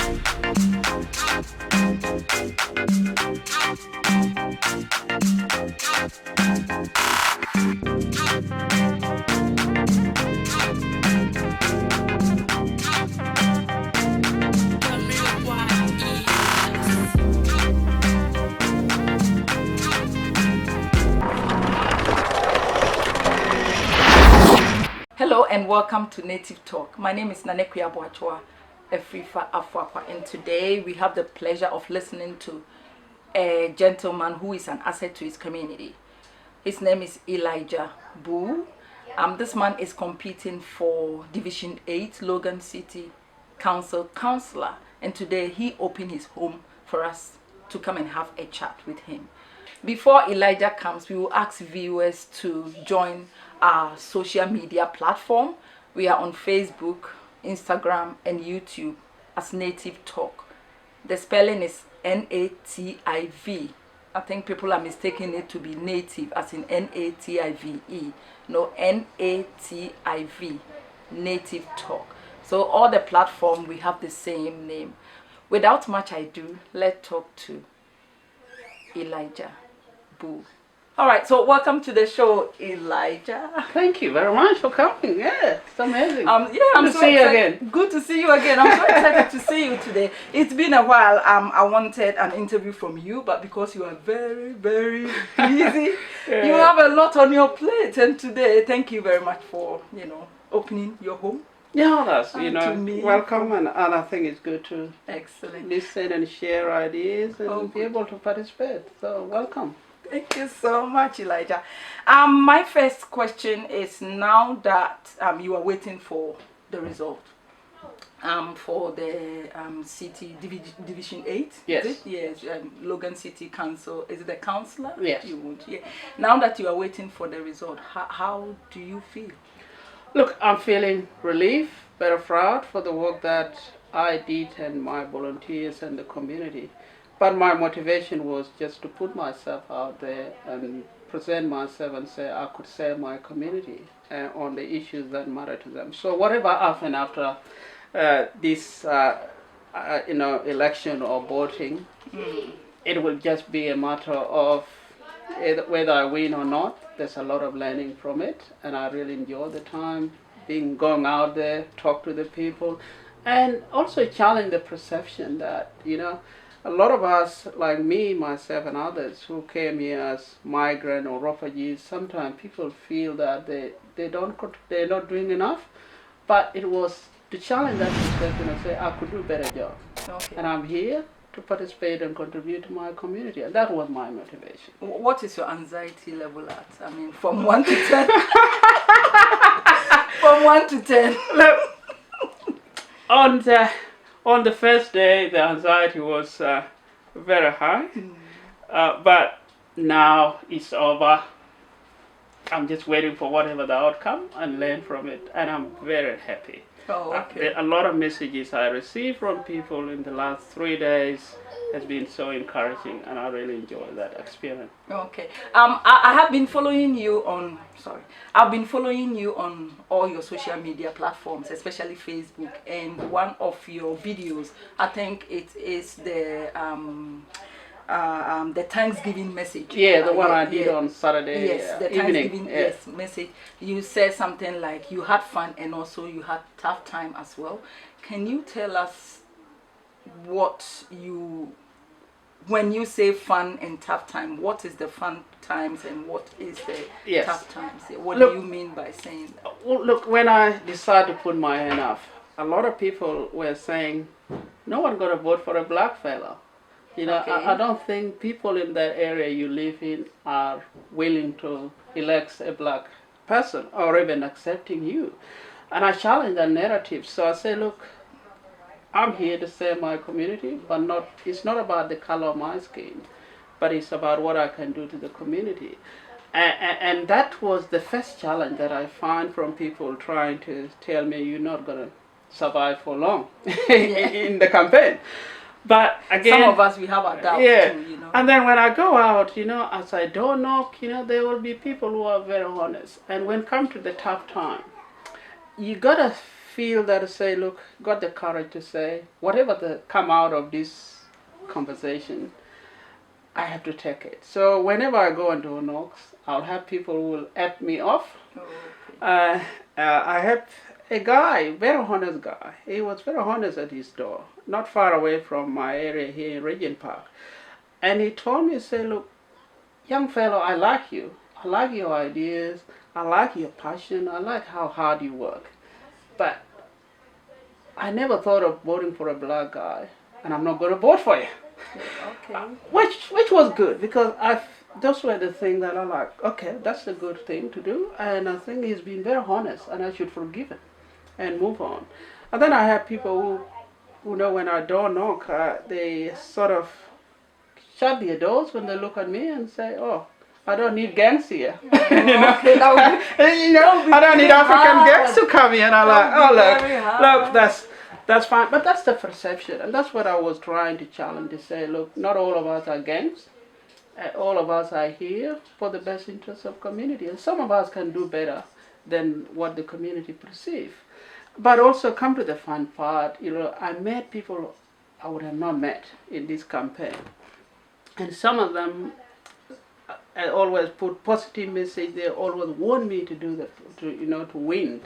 Hello and welcome to Native Talk. My name is Nanekuya Boachua Efrifa Afwakwa, and today we have the pleasure of listening to a gentleman who is an asset to his community. His name is Elijah Boul. This man is competing for Division 8 Logan City Council councillor, and today he opened his home for us to come and have a chat with him. Before Elijah comes, we will ask viewers to join our social media platform. We are on Facebook, Instagram, and YouTube as Native Talk. The spelling is N-A-T-I-V. I think people are mistaking it to be native, as in N-A-T-I-V-E. No, N-A-T-I-V, Native Talk. So all the platform, we have the same name. Without much ado, let's talk to Elijah Boul. All right, so welcome to the show, Elijah. Thank you very much for coming. Yeah, it's amazing. I'm Good to so see you excited. again. Good to see you again. I'm so excited to see you today. It's been a while. I wanted an interview from you, but because you are very, very busy, you have a lot on your plate. And today, thank you very much for opening your home. Yeah, that's to me. welcome, and I think it's good to Excellent. listen and share ideas and be good. able to participate. So welcome. Thank you so much, Elijah. My first question is, now that you are waiting for the result for the city division 8. Yes. Is it? Yes. Logan City Council. Is it the councillor? Yes. You would. Yeah. Now that you are waiting for the result, how do you feel? Look, I'm feeling relief, very proud for the work that I did and my volunteers and the community. But my motivation was just to put myself out there and present myself and say I could serve my community on the issues that matter to them. So whatever happened after this, election or voting, it will just be a matter of whether I win or not. There's a lot of learning from it, and I really enjoy the time going out there, talk to the people, and also challenge the perception that a lot of us, like me, myself, and others who came here as migrant or refugees, sometimes people feel that they're not doing enough. But it was to challenge that perception and say I could do a better job. Okay. And I'm here to participate and contribute to my community. And that was my motivation. What is your anxiety level at? I mean, from 1 to 10. From 1 to 10. Look, on the first day, the anxiety was very high, but now it's over. I'm just waiting for whatever the outcome and learn from it, and I'm very happy. Oh, okay. A lot of messages I received from people in the last 3 days has been so encouraging, and I really enjoy that experience. Okay. I have been following you on. I've been following you on all your social media platforms, especially Facebook. And one of your videos, I think it is the Thanksgiving message. Yeah, the one I did on Saturday. Yes, the evening. Thanksgiving message. You said something like you had fun and also you had tough time as well. Can you tell us when you say fun and tough time, what is the fun times and what is the tough times? What do you mean by saying that? Well, look, when I decided to put my hand up, a lot of people were saying, no one going to vote for a black fella. Okay. I don't think people in that area you live in are willing to elect a black person or even accepting you. And I challenge that narrative. So I say, look, I'm here to serve my community, but it's not about the color of my skin, but it's about what I can do to the community. And that was the first challenge that I find from people trying to tell me you're not going to survive for long in the campaign. But again, some of us, we have our doubts too, And then when I go out, as I door knock, there will be people who are very honest. And when it comes to the tough time, you got to feel that say, look, got the courage to say, whatever come out of this conversation, I have to take it. So whenever I go and do knocks, I'll have people who will app me off. Oh, okay. I have a guy, very honest guy. He was very honest at his door, not far away from my area here in Regent Park. And he told me, say, look, young fellow, I like you. I like your ideas. I like your passion. I like how hard you work. But I never thought of voting for a black guy, and I'm not going to vote for you. Okay. Which was good, because those were the things that I like. Okay, that's a good thing to do, and I think he's been very honest, and I should forgive him and move on. And then I have people who know when I door knock, they sort of shut their doors when they look at me and say, "Oh, I don't need gangs here." Okay, I don't need African gangs to come here. And I'm like, "Oh, look, that's fine." But that's the perception, and that's what I was trying to challenge, to say, look, not all of us are gangs. All of us are here for the best interests of community, and some of us can do better than what the community perceive. But also come to the fun part. I met people I would have not met in this campaign, and some of them, I always put positive message. They always want me to do that, to win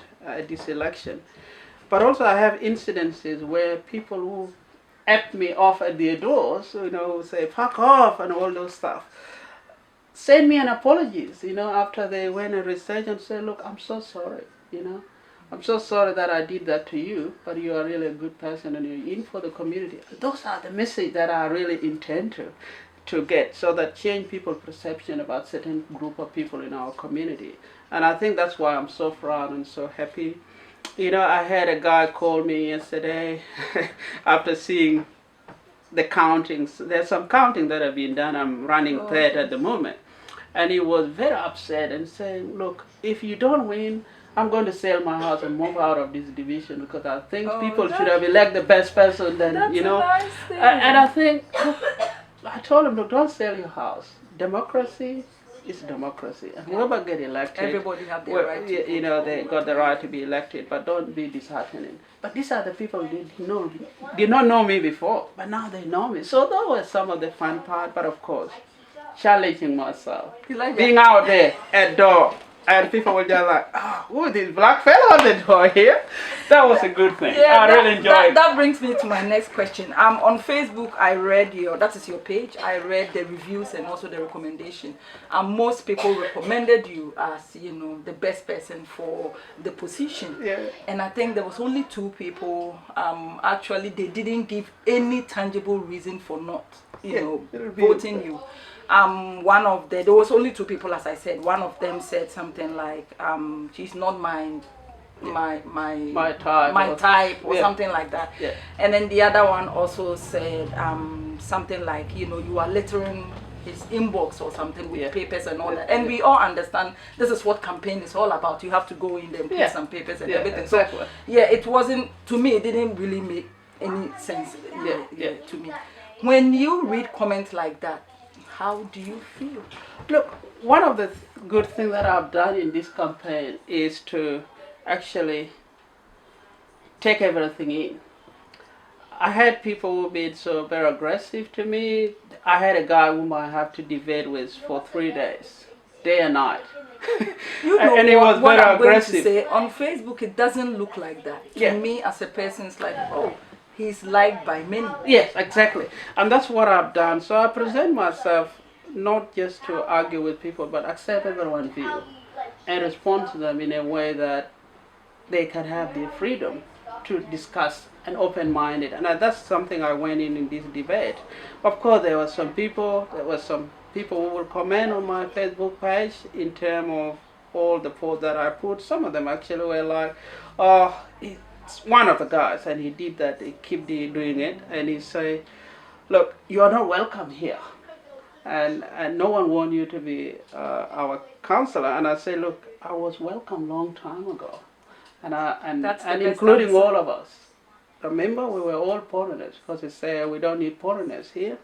this election. But also I have incidences where people who app me off at their doors, say fuck off and all those stuff, send me an apologies, after they went and research and say, look, I'm so sorry, I'm so sorry that I did that to you, but you are really a good person and you're in for the community. Those are the message that I really intend to get, so that change people's perception about certain group of people in our community. And I think that's why I'm so proud and so happy. I had a guy call me yesterday after seeing the countings. There's some counting that have been done. I'm running third at the moment. And he was very upset and saying, look, if you don't win, I'm going to sell my house and move out of this division, because I think people should have elected the best person than, that's a nice thing. And I think, I told him, look, don't sell your house. Democracy is democracy, and whoever get elected, everybody have the right to they got the right to be elected, but don't be disheartening. But these are the people who did not know me before, but now they know me. So that was some of the fun part, but of course, challenging myself, being out there at door, and people were just like, oh, this black fella on the door here. That was a good thing. I really enjoyed it. That brings me to my next question. On Facebook, I read that is your page. I read the reviews and also the recommendation. Most people recommended you as, the best person for the position. Yeah. And I think there was only 2 people, actually, they didn't give any tangible reason for not, voting you. There was only 2 people, as I said. One of them said something like, she's not my type or something like that. Yeah. And then the other one also said something like, you are littering his inbox or something with papers and all that. And we all understand this is what campaign is all about. You have to go in there and put some papers and everything. Exactly. So it wasn't, to me, it didn't really make any sense to me. When you read comments like that, how do you feel? Look, one of the good things that I've done in this campaign is to actually take everything in. I had people who been so very aggressive to me. I had a guy whom I have to debate with for 3 days, day and night. And he was very aggressive. Going to say, on Facebook, it doesn't look like that. To me, as a person, it's like, he's liked by many. Yes, exactly. And that's what I've done. So I present myself not just to argue with people, but accept everyone's view and respond to them in a way that they can have the freedom to discuss and open-minded. And that's something I went in this debate. Of course, there were some people who will comment on my Facebook page in terms of all the posts that I put. Some of them actually were like, it's one of the guys, and he did that, he keep doing it, and he say, look, you are not welcome here. And no one wants you to be our councillor. And I say, look, I was welcome long time ago. And including all of us. Remember, we were all foreigners, because they say we don't need foreigners here.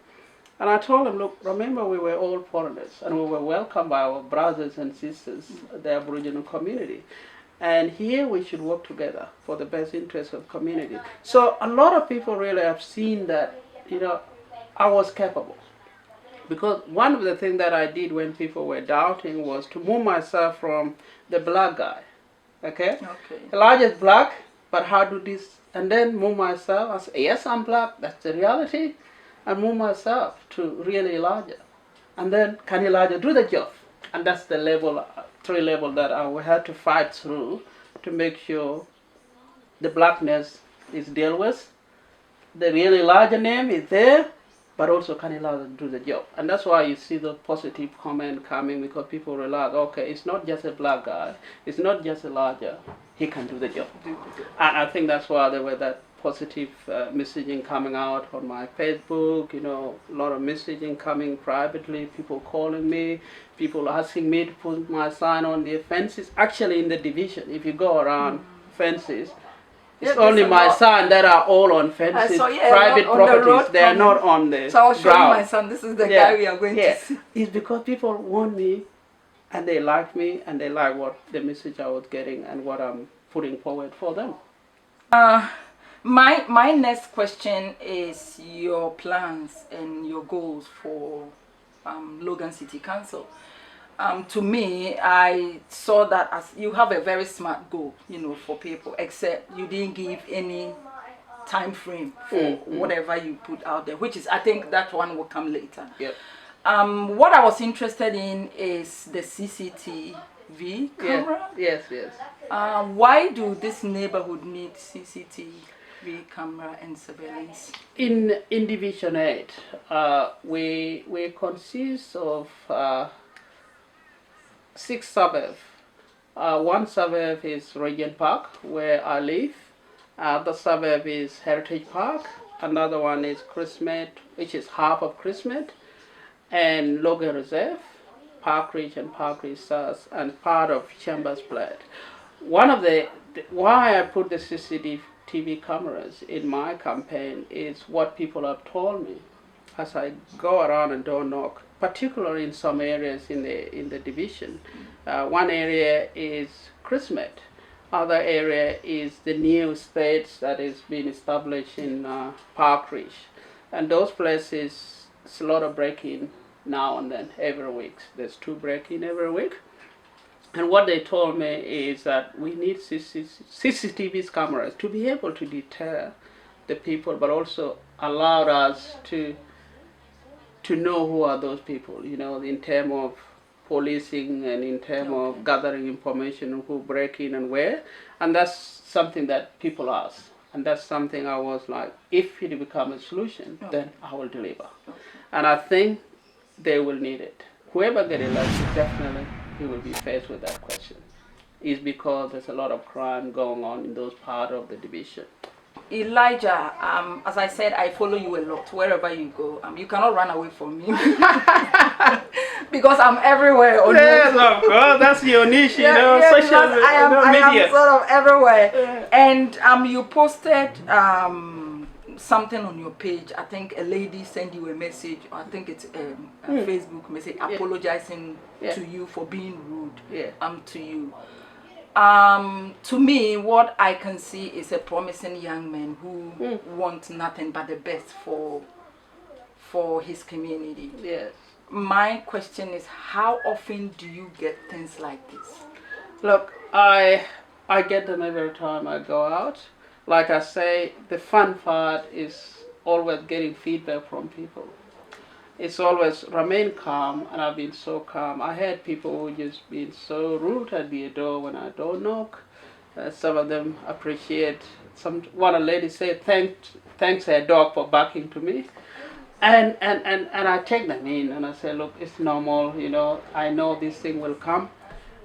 And I told them, look, remember, we were all foreigners, and we were welcomed by our brothers and sisters, the Aboriginal community. And here we should work together for the best interest of community. So a lot of people really have seen that, I was capable. Because one of the things that I did when people were doubting was to move myself from the black guy. Okay? Elijah is black, but how do this? And then move myself. I say, yes, I'm black. That's the reality. And move myself to really Elijah. And then, can Elijah do the job? And that's the level, 3 level that I will have to fight through to make sure the blackness is dealt with. The really Elijah name is there, but also can Elijah do the job? And that's why you see the positive comment coming, because people realize, okay, it's not just a black guy, it's not just Elijah, he can do the job. And I think that's why there were that positive messaging coming out on my Facebook, a lot of messaging coming privately, people calling me, people asking me to put my sign on the fences. Actually, in the division, if you go around fences, it's only my son that are all on fences, private properties. They are not on the So I was showing ground. my son, this is the guy we are going to see. It's because people want me, and they like me, and they like what the message I was getting and what I'm putting forward for them. My next question is your plans and your goals for Logan City Council. To me, I saw that as you have a very smart goal, for people, except you didn't give any time frame for whatever you put out there, which is, I think that one will come later. Yep. What I was interested in is the CCTV camera. Yes. Why do this neighborhood need CCTV camera and surveillance? In Division 8, we consist of 6 suburbs. One suburb is Regent Park, where I live. The suburb is Heritage Park. Another one is Christmas, which is half of Christmas, and Logan Reserve, Park Ridge and Park Ridge South, and part of Chambers Plat. One of why I put the CCTV cameras in my campaign is what people have told me as I go around and door knock, particularly in some areas in the division. One area is Christmas. Other area is the new estates that is being established in Park Ridge. And those places, it's a lot of break-in now and then, every week. There's 2 break-in every week. And what they told me is that we need CCTV cameras to be able to deter the people, but also allow us to know who are those people, in terms of policing and in terms of gathering information on who break in and where. And that's something that people ask. And that's something I was like, if it becomes a solution, then I will deliver. And I think they will need it. Whoever gets elected, definitely he will be faced with that question. Is because there's a lot of crime going on in those parts of the division. Elijah, as I said, I follow you a lot wherever you go. You cannot run away from me because I'm everywhere. Yes, of course, that's your niche, social I media. am sort of everywhere. And you posted something on your page. I think a lady sent you a message. I think it's a Facebook message apologizing to you for being rude. To you. To me, what I can see is a promising young man who wants nothing but the best for his community. Yes. My question is, how often do you get things like this? Look, I get them every time I go out. Like I say, the fun part is always getting feedback from people. It's always remain calm, and I've been so calm. I had people who just been so rude at the door when I don't knock. Some of them appreciate. One lady said thanks her dog for barking to me, and I take them in and I say, look, it's normal. I know this thing will come,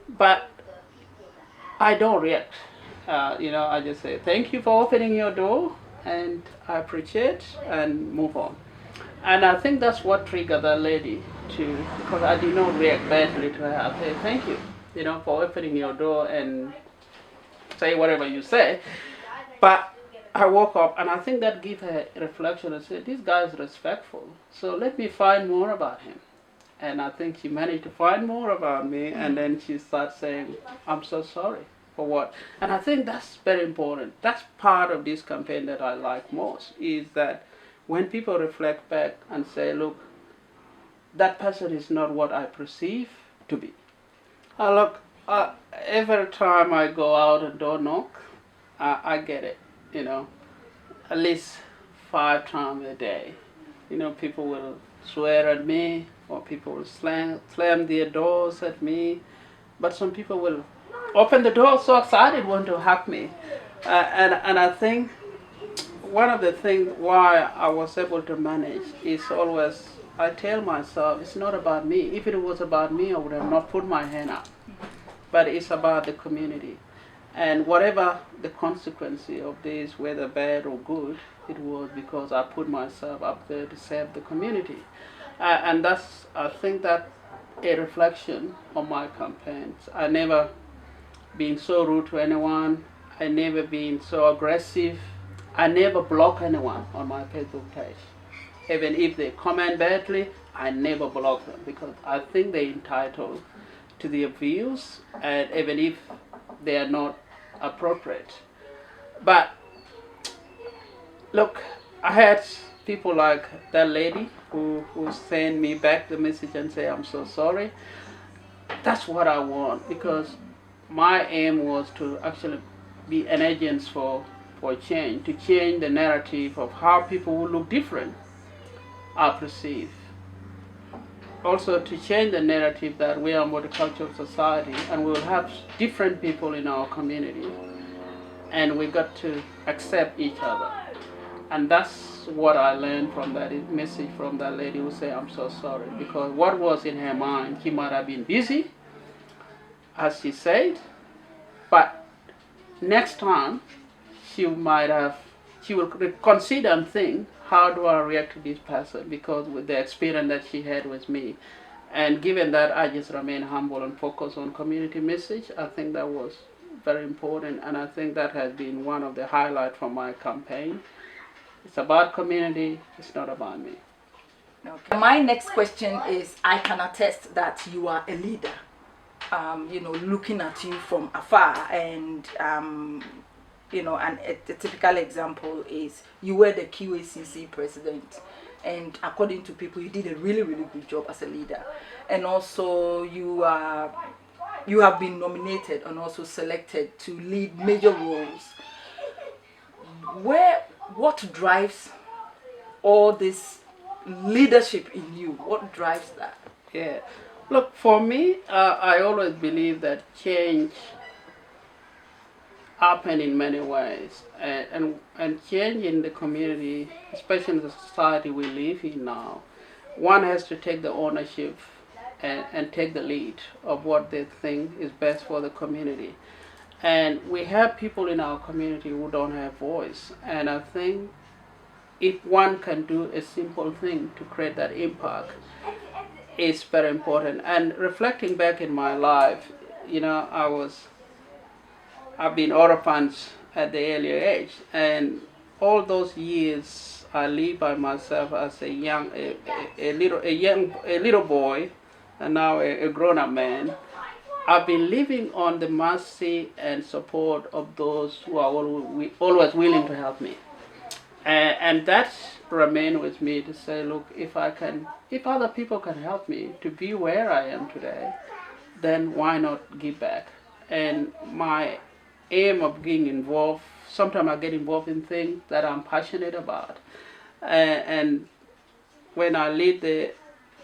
but I don't react. I just say thank you for opening your door, and I appreciate and move on. And I think that's what triggered that lady because I did not react badly to her. I say thank you, for opening your door and say whatever you say. But I woke up and I think that gave her a reflection and said, this guy is respectful, so let me find more about him. And I think she managed to find more about me, and then she started saying, I'm so sorry. for what. And I think that's very important. That's part of this campaign that I like most, is that when people reflect back and say, look, that person is not what I perceive to be. Look, every time I go out and door knock, I get it, at least 5 times a day. People will swear at me, or people will slam their doors at me, but some people will open the door so excited, want to hug me. And I think one of the things why I was able to manage is always, I tell myself, it's not about me. If it was about me, I would have not put my hand up. But it's about the community. And whatever the consequence of this, whether bad or good, it was because I put myself up there to serve the community. And that's, I think that a reflection of my campaigns. I never been so rude to anyone. I never been so aggressive. I never block anyone on my Facebook page. Even if they comment badly, I never block them, because I think they're entitled to their views, and even if they are not appropriate. But look, I had people like that lady who sent me back the message and say, I'm so sorry. That's what I want, because my aim was to actually be an agent for change, to change the narrative of how people who look different are perceived. Also to change the narrative that we are a multicultural society and we will have different people in our community, and we got to accept each other. And that's what I learned from that message from that lady who said, I'm so sorry, because what was in her mind, she might have been busy, as she said, but next time she will consider and think, how do I react to this person, because with the experience that she had with me. And given that I just remain humble and focus on community message, I think that was very important, and I think that has been one of the highlights from my campaign. It's about community, it's not about me. Okay. My next question is, I can attest that you are a leader. Looking at you from afar, and and a typical example is you were the QACC president, and according to people, you did a really, really good job as a leader. And also you have been nominated and also selected to lead major roles. What drives all this leadership in you? What drives that? Yeah. Look, for me, I always believe that change happen in many ways, and change in the community, especially in the society we live in now, one has to take the ownership and take the lead of what they think is best for the community. And we have people in our community who don't have voice, and I think if one can do a simple thing to create that impact, it's very important. And reflecting back in my life, I've been orphaned at the earlier age, and all those years I lived by myself as a little boy, and now a grown-up man. I've been living on the mercy and support of those who are always willing to help me, and that remained with me to say, look, if other people can help me to be where I am today, then why not give back? And my aim of getting involved, sometimes I get involved in things that I'm passionate about. And when I lead the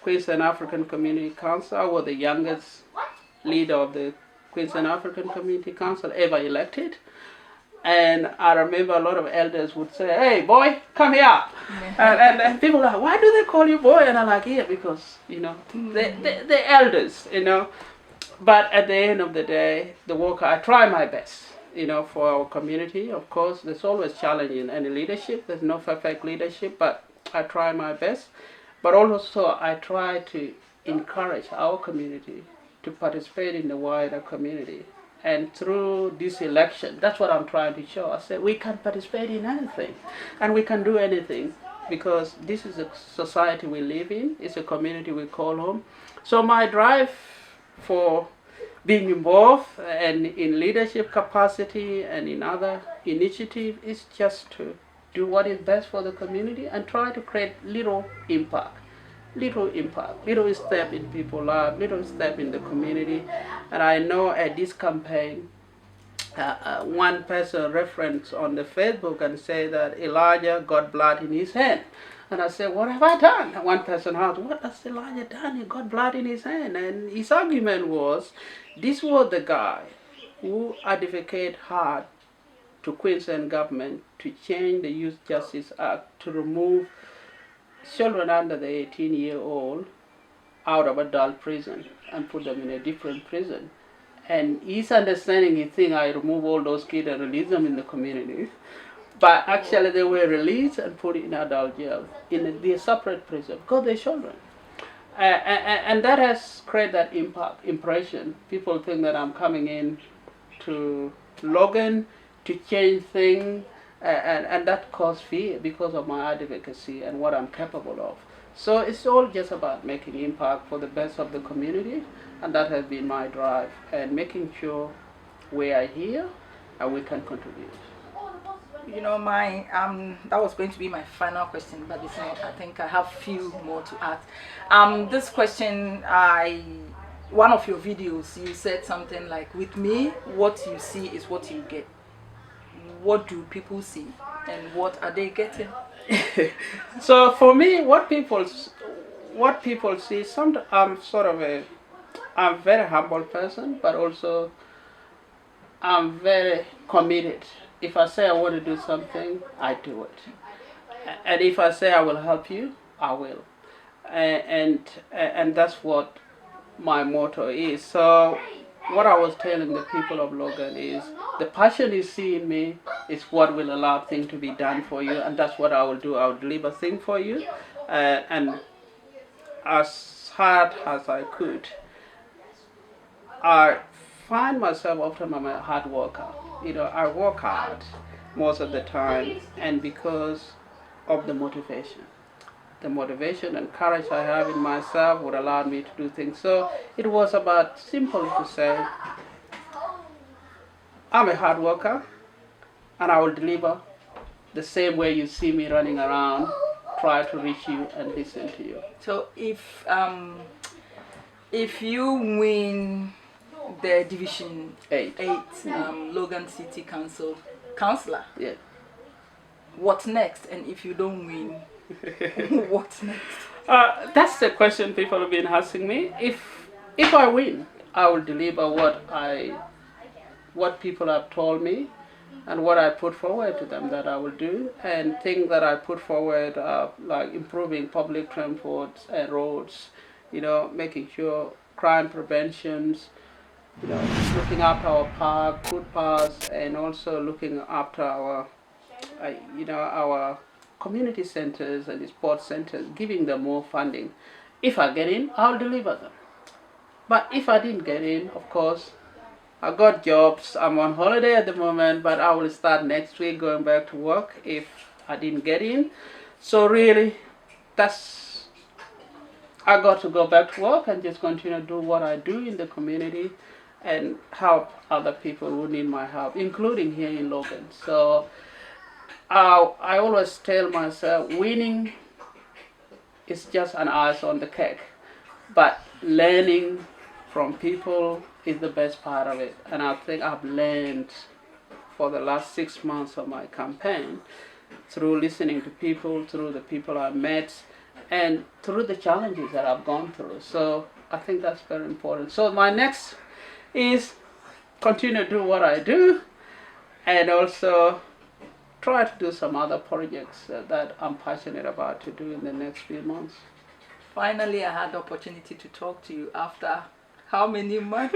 Queensland African Community Council, I was the youngest leader of the Queensland African Community Council ever elected. And I remember a lot of elders would say, hey boy, come here. Yeah. And people are like, why do they call you boy? And I'm like, yeah, because, they're elders, But at the end of the day, the work, I try my best, for our community. Of course, there's always challenge in any leadership. There's no perfect leadership, but I try my best. But also, I try to encourage our community to participate in the wider community. And through this election, that's what I'm trying to show. I said we can participate in anything, and we can do anything, because this is a society we live in. It's a community we call home. So my drive for being involved and in leadership capacity and in other initiative is just to do what is best for the community and try to create little impact, little step in people's lives, little step in the community. And I know at this campaign, one person referenced on the Facebook and say that Elijah got blood in his hand. And I said, what have I done? And one person asked, what has Elijah done? He got blood in his hand. And his argument was, this was the guy who advocated hard to Queensland government to change the Youth Justice Act to remove children under the 18-year-old out of adult prison and put them in a different prison. And his understanding, he think I remove all those kids and release them in the community. But actually they were released and put in adult jail, in the separate prison, because they're children. And that has created that impression. People think that I'm coming in to Logan to change things, and that caused fear because of my advocacy and what I'm capable of. So it's all just about making impact for the best of the community, and that has been my drive, and making sure we are here and we can contribute. You know, my that was going to be my final question, but it's not. I think I have few more to ask. This question, one of your videos, you said something like, "With me, what you see is what you get." What do people see, and what are they getting? So for me, what people see, I'm a very humble person, but also I'm very committed. If I say I want to do something, I do it. And if I say I will help you, I will. And that's what my motto is. So what I was telling the people of Logan is, the passion you see in me is what will allow things to be done for you, and that's what I will do. I will deliver things for you, and as hard as I could. I find myself often I'm a hard worker. You know, I work hard most of the time, and because of the motivation and courage I have in myself would allow me to do things. So it was about simple to say, I'm a hard worker, and I will deliver the same way you see me running around, try to reach you and listen to you. So if you win the Division 8 Logan City Council councillor, yeah, what next? And if you don't win, what's next? That's the question people have been asking me. If I win, I will deliver what people have told me and what I put forward to them that I will do, and things that I put forward like improving public transport and roads, you know, making sure crime preventions, you know, looking after our park, footpaths, and also looking after our, our community centers and the sports centers, giving them more funding. If I get in, I'll deliver them. But if I didn't get in, of course, I got jobs. I'm on holiday at the moment, but I will start next week going back to work if I didn't get in. So really, I got to go back to work and just continue to do what I do in the community and help other people who need my help, including here in Logan. So I always tell myself, winning is just an ice on the cake, but learning from people is the best part of it. And I think I've learned for the last 6 months of my campaign through listening to people, through the people I've met, and through the challenges that I've gone through. So I think that's very important. So my next is continue to do what I do, and also try to do some other projects that I'm passionate about to do in the next few months. Finally, I had the opportunity to talk to you after how many months?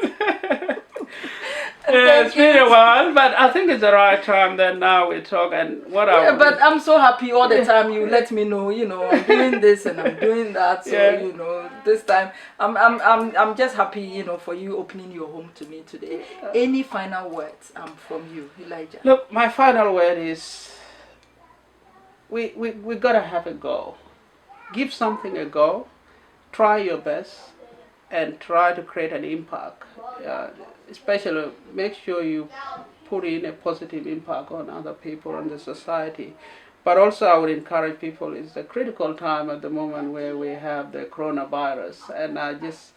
It's been a while, but I think it's the right time that now we talk. And but I'm so happy all the time you let me know, you know, I'm doing this and I'm doing that. So you know, this time I'm just happy, you know, for you opening your home to me today. Any final words from you, Elijah? Look, my final word is we gotta have a go. Give something a go. Try your best. and try to create an impact. Especially make sure you put in a positive impact on other people and the society. But also I would encourage people, it's a critical time at the moment where we have the coronavirus. And I just,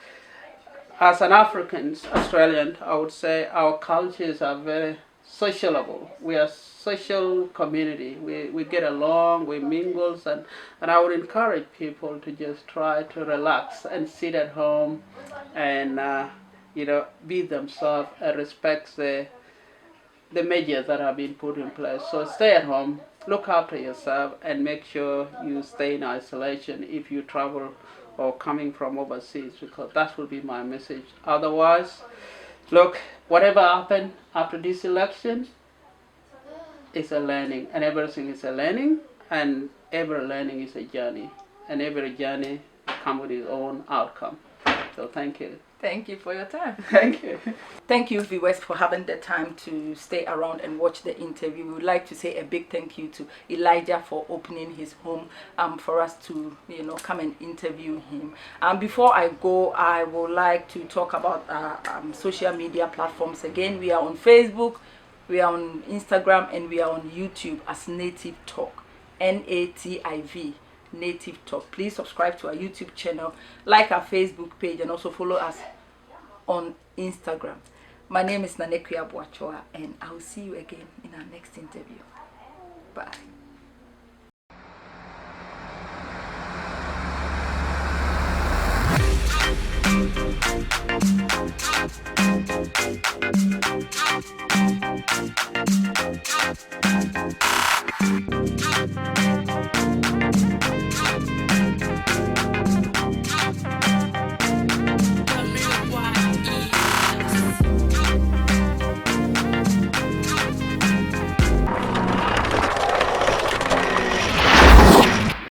as an African Australian, I would say our cultures are very sociable. We are social community. We get along, we mingle, and I would encourage people to just try to relax and sit at home and be themselves and respect the measures that have been put in place. So stay at home, look after yourself, and make sure you stay in isolation if you travel or coming from overseas, because that will be my message. Otherwise, look, whatever happened after this election is a learning, and everything is a learning, and every learning is a journey, and every journey comes with its own outcome. So thank you. Thank you for your time. Thank you. Thank you, viewers, for having the time to stay around and watch the interview. We would like to say a big thank you to Elijah for opening his home for us to, come and interview him. Before I go, I would like to talk about social media platforms. Again, we are on Facebook, we are on Instagram, and we are on YouTube as Native Talk, NATIV. Native Talk. Please subscribe to our YouTube channel, like our Facebook page, and also follow us on Instagram. My name is Nanekwia Boachoa, and I'll see you again in our next interview. Bye.